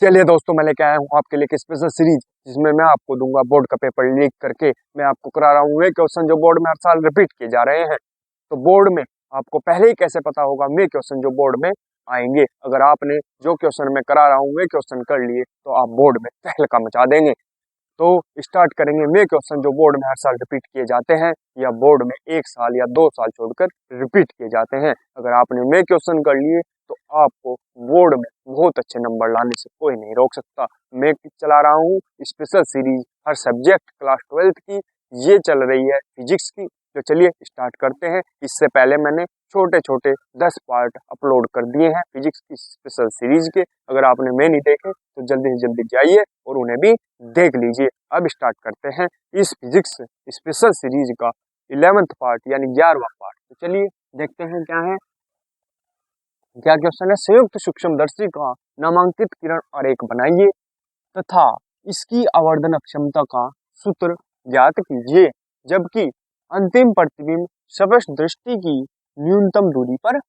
चलिए दोस्तों, मैं लेके आया हूँ आपके लिए एक स्पेशल सीरीज जिसमें मैं आपको दूंगा बोर्ड का पेपर लीक करके। मैं आपको करा रहा हूँ वे क्वेश्चन जो बोर्ड में हर साल रिपीट किए जा रहे हैं। तो बोर्ड में आपको पहले ही कैसे पता होगा वे क्वेश्चन जो बोर्ड में आएंगे। अगर आपने जो क्वेश्चन मैं करा रहा हूँ वे क्वेश्चन कर लिए तो आप बोर्ड में तहलका मचा देंगे। तो स्टार्ट करेंगे वे क्वेश्चन जो बोर्ड में हर साल रिपीट किए जाते हैं या बोर्ड में 1 साल या 2 साल छोड़कर रिपीट किए जाते हैं। अगर आपने वे क्वेश्चन कर लिए तो आपको बोर्ड में बहुत अच्छे नंबर लाने से कोई नहीं रोक सकता। मैं चला रहा हूँ स्पेशल सीरीज हर सब्जेक्ट क्लास 12th की, ये चल रही है फिजिक्स की। तो चलिए स्टार्ट करते हैं। इससे पहले मैंने छोटे छोटे 10 पार्ट अपलोड कर दिए हैं फिजिक्स की स्पेशल सीरीज के। अगर आपने मैं नहीं देखे तो जल्दी से जल्दी जाइए और उन्हें भी देख लीजिए। अब स्टार्ट करते हैं इस फिजिक्स स्पेशल सीरीज का 11th पार्ट यानी 11वां पार्ट। तो चलिए देखते हैं क्या है। क्या क्वेश्चन है, संयुक्त सूक्ष्मदर्शी का नामांकित किरण आरेख बनाइए तथा इसकी आवर्धन क्षमता का सूत्र ज्ञात कीजिए जबकि अंतिम प्रतिबिंब स्पष्ट दृष्टि की न्यूनतम दूरी पर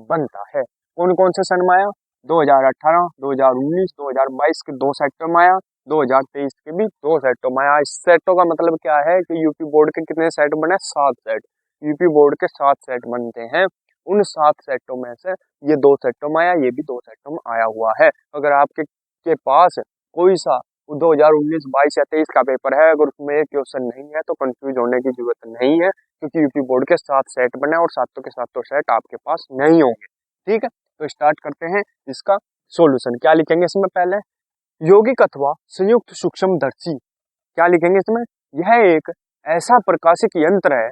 बनता है। कौन कौन से सन में आया? 2018, 2019, 2022 के 2 सेटों में आया, 2023 के भी 2 सेटों में आया। इस सेटों का मतलब क्या है कि यूपी बोर्ड के कितने सेट बने? 7 सेट। यूपी बोर्ड के 7 सेट बनते हैं। उन 7 सेटों में से ये 2 सेटों में आया, ये भी 2 सेटों में आया हुआ है। अगर आपके के पास कोई सा 2019, 22 या 23 का पेपर है, अगर उसमें एक क्वेश्चन नहीं है तो कंफ्यूज होने की जरूरत नहीं है, क्योंकि यूपी बोर्ड के 7 सेट बने और सातों के सातों सेट आपके पास नहीं होंगे। ठीक है, तो स्टार्ट करते हैं इसका सॉल्यूशन। क्या लिखेंगे इसमें? पहले यौगिक अथवा संयुक्त सूक्ष्मदर्शी। क्या लिखेंगे इसमें? यह एक ऐसा प्रकाशिक यंत्र है,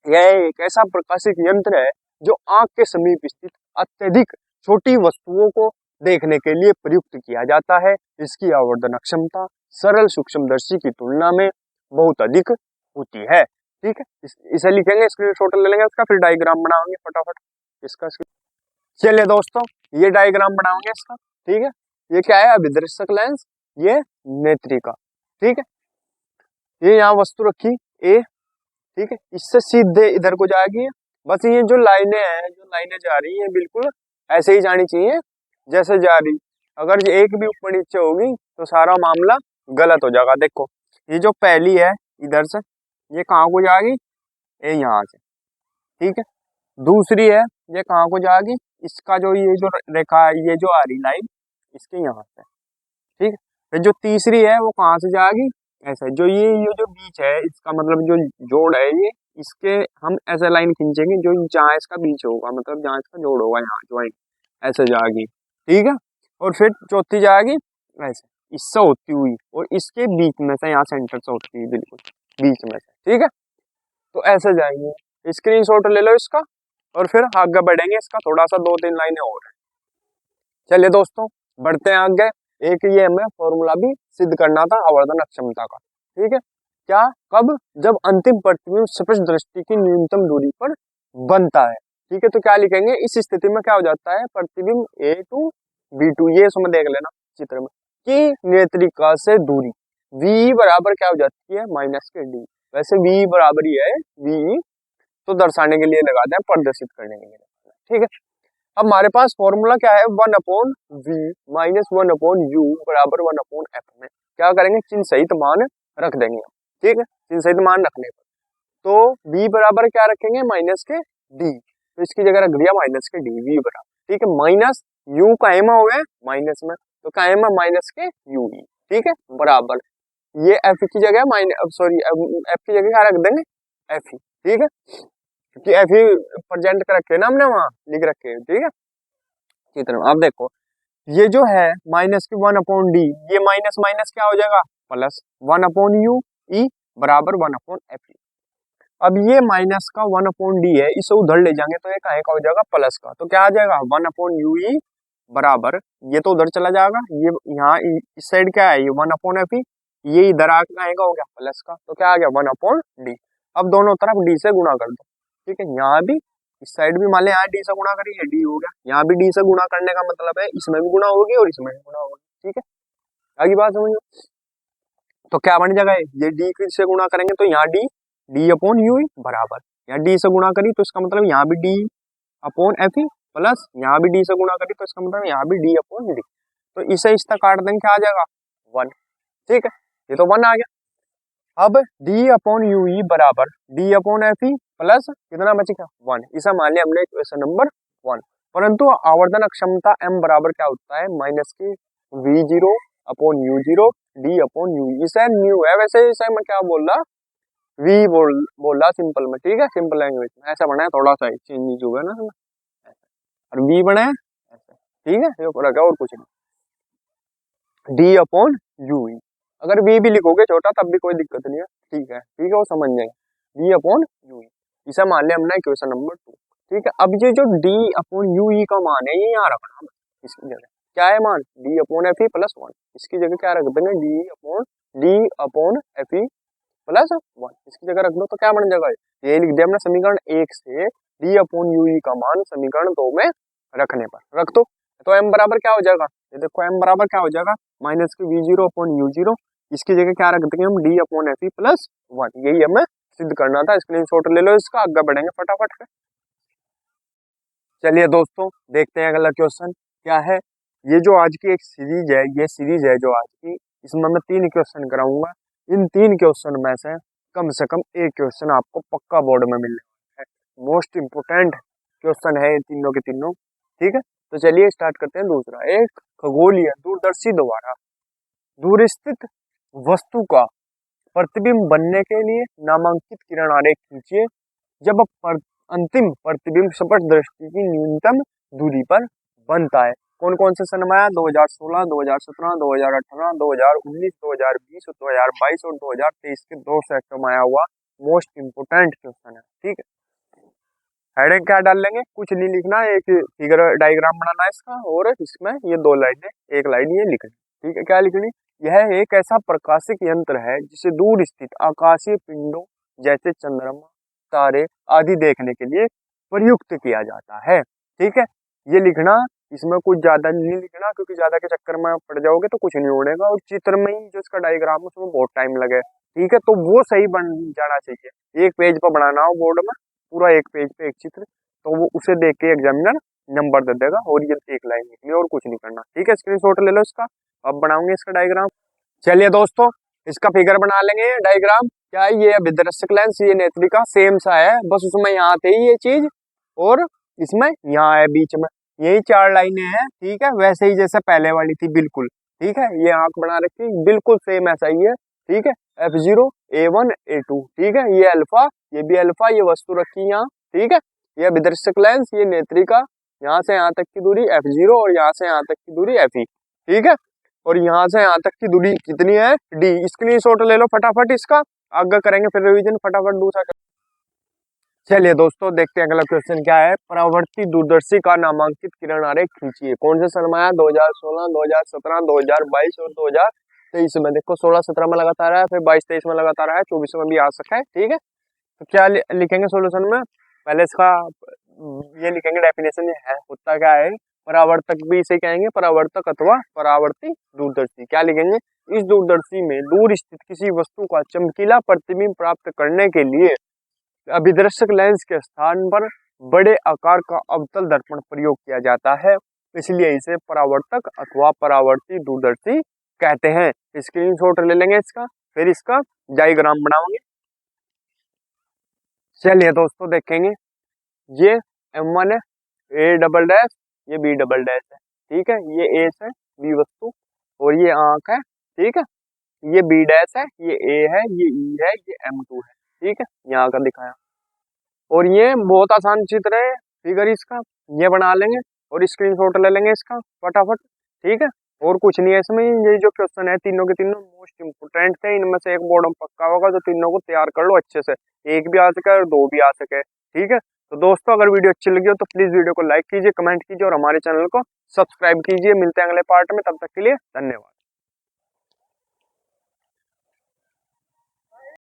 यह एक ऐसा प्रकाशिक यंत्र है जो आंख के समीप स्थित अत्यधिक छोटी वस्तुओं को देखने के लिए प्रयुक्त किया जाता है। इसकी आवर्धन क्षमता सरल सूक्ष्मदर्शी की तुलना में बहुत अधिक होती है। ठीक है, इसे लिखेंगे, स्क्रीनशॉट ले लेंगे इसका, फिर डायग्राम बनाएंगे फटाफट इसका। चलिए दोस्तों, ये डायग्राम बनाएंगे इसका। ठीक है, ये क्या है? अभिदर्शक लेंस, ये नेत्रिका। ठीक है, ये यहाँ वस्तु रखी ए। ठीक है, इससे सीधे इधर को जाएगी। बस ये जो लाइनें हैं, जो लाइनें जा रही हैं बिल्कुल ऐसे ही जानी चाहिए जैसे जा रही। अगर एक भी ऊपर नीचे होगी तो सारा मामला गलत हो जाएगा। देखो, ये जो पहली है इधर से, ये कहाँ को जाएगी? ये यहाँ से। ठीक है, दूसरी है, ये कहाँ को जाएगी? इसका जो ये जो रेखा है, ये जो आ रही लाइन, इसके यहाँ से। ठीक है, फिर जो तीसरी है वो कहाँ से जाएगी? ऐसे। जो ये जो बीच है, इसका मतलब जो जोड़ है ये, इसके हम ऐसे लाइन खींचेंगे जो जहाँ इसका बीच होगा, मतलब जहाँ इसका जोड़ होगा, यहाँ ज्वाइन ऐसे जाएगी। ठीक है, और फिर चौथी जाएगी ऐसे, इससे होती हुई और इसके बीच में से, यहाँ सेंटर से होती हुई बिल्कुल बीच में से। ठीक है, तो ऐसे जाएंगे। स्क्रीनशॉट ले लो इसका और फिर आगे बढ़ेंगे। इसका थोड़ा सा 2-3 लाइनें और है। चलिए दोस्तों, बढ़ते हैं आगे। एक ये हमें फॉर्मूला भी सिद्ध करना था आवर्धन क्षमता का। ठीक है, क्या? कब? जब अंतिम प्रतिबिंब स्पष्ट दृष्टि की न्यूनतम दूरी पर बनता है। ठीक है, तो क्या लिखेंगे? इस स्थिति में क्या हो जाता है? प्रतिबिंब A to B2, ये इसमें देख लेना चित्र में, कि नेत्रिका से दूरी V बराबर क्या हो जाती है? माइनस के D। वैसे V बराबर ही है V, तो दर्शाने के लिए लगाते हैं, प्रदर्शित करने के लिए। ठीक है, अब हमारे पास फॉर्मूला क्या है? 1/V माइनस 1/U बराबर 1/F में क्या करेंगे? चिन्ह सहित मान रख देंगे। ठीक है, चिन्ह सहित मान रखने पर तो V बराबर क्या रखेंगे? माइनस के D, तो इसकी जगह रख दिया माइनस के D, V बराबर। ठीक है, माइनस U का एम हो गया माइनस में, तो का एम माइनस के UE। ठीक है, बराबर ये F की जगह माइनस, सॉरी F की जगह क्या रख देंगे? F। ठीक है, क्योंकि F ही प्रेजेंट कर रखे ना हमने, वहां लिख रखे हैं। ठीक है, चित्र में अब देखो, ये जो है माइनस की 1/D, ये माइनस माइनस क्या हो जाएगा? प्लस 1/U E बराबर 1/F। अब ये माइनस का 1/D है, इसे उधर ले जाएंगे तो ये कहाँ का हो जाएगा? प्लस का। तो क्या आ जाएगा? 1/U E बराबर, ये तो उधर चला जाएगा, ये यहाँ इस साइड क्या है? ये 1/F, ये इधर आके कहाँ का हो गया? प्लस का। तो क्या आ गया? 1/D। अब दोनों तरफ D से गुणा कर दो। ठीक है, यहाँ भी इस साइड भी मान लें, यहाँ D से गुणा करिए, D हो गया। यहाँ भी D से गुणा करने का मतलब है इसमें भी गुणा होगी और इसमें भी गुणा होगी। ठीक है, आगे बात समझो। तो क्या बन जाएगा? ये D से गुणा करेंगे तो यहाँ D/U बराबर, यहाँ D से गुणा करी तो इसका मतलब यहाँ भी D/F प्लस यहाँ भी D से गुणा करी तो इसका मतलब यहाँ भी D/D। तो इसे इस तक काट देंगे, क्या आ जाएगा 1। ठीक है, ये तो 1 आ गया। अब डी अपॉन यू ई बराबर D upon F E plus कितना बचेगा 1। इसे मान लिया हमने इक्वेशन नंबर 1। परंतु आवर्धन क्षमता m बराबर क्या होता है माइनस के we zero upon you zero D upon you. इसे न्यू है, वैसे इसे मैं क्या बोल रहा वी बोल रहा सिंपल में। ठीक है, सिंपल लैंग्वेज में ऐसा बना है, थोड़ा सा चेंज हुआ है ना और वी बना है ऐसा। ठीक है, ये फर्क है और कुछ नहीं। डी अपॉन यू ई, अगर वी भी लिखोगे छोटा तब भी कोई दिक्कत नहीं है। ठीक है, ठीक है, वो समझ जाएंगे। डी अपॉन यू ई, इसे मान लिया हमने क्वेश्चन नंबर 2। ठीक है, अब ये जो डी अपॉन यू ई का मान है ये यहाँ रखना इसकी जगह क्या है मान D upon F E plus 1। इसकी जगह क्या रख देंगे D upon F E plus 1। इसकी जगह रख दो तो क्या बन जाएगा, ये लिख दिया हमने समीकरण 1 से डी अपॉन यू ई का मान समीकरण 2 में रखने पर रख दो। तो m बराबर क्या हो जाएगा, ये देखो m बराबर क्या हो जाएगा माइनस के we zero upon you zero. इसकी जगह क्या रख देंगे हम D upon F E plus 1। यही हमें सिद्ध करना था। स्क्रीनशॉट ले लो इसका, आगे बढ़ेंगे फटाफट से। चलिए दोस्तों देखते हैं अगला क्वेश्चन क्या है। ये जो आज की एक सीरीज है, ये सीरीज है जो आज की, इसमें मैं 3 क्वेश्चन कराऊंगा। इन 3 क्वेश्चन में से कम एक क्वेश्चन आपको पक्का बोर्ड में मिलने है। मोस्ट इम्पोर्टेंट क्वेश्चन है ये तीनों के तीनों। ठीक है, तो चलिए स्टार्ट करते हैं। दूसरा, एक खगोलीय दूरदर्शी द्वारा दूर स्थित वस्तु का प्रतिबिंब बनने के लिए नामांकित किरण आरेख खींचिए जब अंतिम प्रतिबिंब स्पष्ट दृष्टि की न्यूनतम दूरी पर बनता है। कौन कौन से सन में आया, 2016, 2017, 2018, 2019, 2020, 2022 और 2023 के 2 सेक्टर में आया हुआ मोस्ट इम्पोर्टेंट क्वेश्चन है। ठीक है, हेडिंग क्या डाल लेंगे, कुछ नहीं लिखना, एक फिगर डायग्राम बनाना है इसका और इसमें ये 2 लाइनें, एक लाइन ये लिखनी। ठीक है, क्या लिखनी, यह एक ऐसा प्रकाशिक यंत्र है जिसे दूर स्थित आकाशीय पिंडों जैसे चंद्रमा, तारे आदि देखने के लिए प्रयुक्त किया जाता है। ठीक है, ये लिखना, इसमें कुछ ज्यादा नहीं लिखना क्योंकि ज्यादा के चक्कर में पड़ जाओगे तो कुछ नहीं होनेगा और चित्र में ही जो इसका डायग्राम है उसमें बहुत टाइम लगे। ठीक है, तो वो सही बन जाना चाहिए। एक पेज पर बनाना हो बोर्ड में, पूरा एक पेज पे एक चित्र, तो वो उसे देख के एग्जामिनर नंबर दे देगा और ये एक लाइन लिखनी और कुछ नहीं करना। ठीक है, स्क्रीनशॉट ले लो इसका, अब बनाऊंगे इसका डायग्राम। चलिए दोस्तों इसका फिगर बना लेंगे। डायग्राम क्या है, ये अभिदर्शक लेंस, ये नेत्रिका सेम सा है, बस उसमें यहाँ थे ये चीज और इसमें यहाँ है बीच में, यही 4 लाइनें हैं। ठीक है, वैसे ही जैसे पहले वाली थी बिल्कुल। ठीक है, ये आंख बना रखी बिल्कुल सेम ऐसा ही है। ठीक है, F0 A1 A2। ठीक है, ये अल्फा, ये भी अल्फा, ये वस्तु रखी यहाँ। ठीक है, ये अभिदर्शक लेंस, ये नेत्रिका, यहाँ से यहाँ तक की दूरी F0 और यहाँ से यहाँ तक की दूरी FE। ठीक है, और यहाँ से यहाँ तक की दूरी कितनी है D। स्क्रीनशॉट ले लो फटाफट इसका, आगे करेंगे फिर रिवीजन फटाफट दूसरा। चलिए दोस्तों देखते हैं अगला क्वेश्चन क्या है। परावर्ती दूरदर्शी का नामांकित किरण आरेख खींचिए। कौन से सन में आया, 2016, 2017, 2022 और 2023 में। देखो 16-17 में लगातार है, फिर 22-23 में लगातार है, 24 में भी आ सकता है। ठीक है, तो क्या लिखेंगे सोल्यूशन में, पहले इसका ये लिखेंगे डेफिनेशन है होता क्या है। परावर्तक भी इसे कहेंगे, परावर्तक अथवा परावर्ती दूरदर्शी। क्या लिखेंगे, इस दूरदर्शी में दूर स्थित किसी वस्तु का चमकीला प्रतिबिंब प्राप्त करने के लिए अभिदर्शक लेंस के स्थान पर बड़े आकार का अवतल दर्पण प्रयोग किया जाता है, इसलिए इसे परावर्तक अथवा परावर्ती दूरदर्शी कहते हैं। स्क्रीनशॉट ले लेंगे इसका, फिर इसका डायग्राम बनाएंगे। चलिए दोस्तों देखेंगे, ये M1 है, A डबल डैश, ये B डबल डैश है। ठीक है, ये A है B वस्तु और ये आंख है। ठीक है, ये B डैश है, ये A है, ये E है, ये M2 है। ठीक है, यहाँ का दिखाया और ये बहुत आसान चित्र है फिगर इसका, ये बना लेंगे और स्क्रीनशॉट ले लेंगे इसका फटाफट। ठीक है, और कुछ नहीं है इसमें। ये जो क्वेश्चन है तीनों के तीनों मोस्ट इम्पोर्टेंट थे, इनमें से एक बोर्ड में पक्का होगा, तो तीनों को तैयार कर लो अच्छे से, एक भी आ सके और 2 भी आ सके। ठीक है, तो दोस्तों अगर वीडियो अच्छी लगी हो तो प्लीज वीडियो को लाइक कीजिए, कमेंट कीजिए और हमारे चैनल को सब्सक्राइब कीजिए। मिलते हैं अगले पार्ट में, तब तक के लिए धन्यवाद।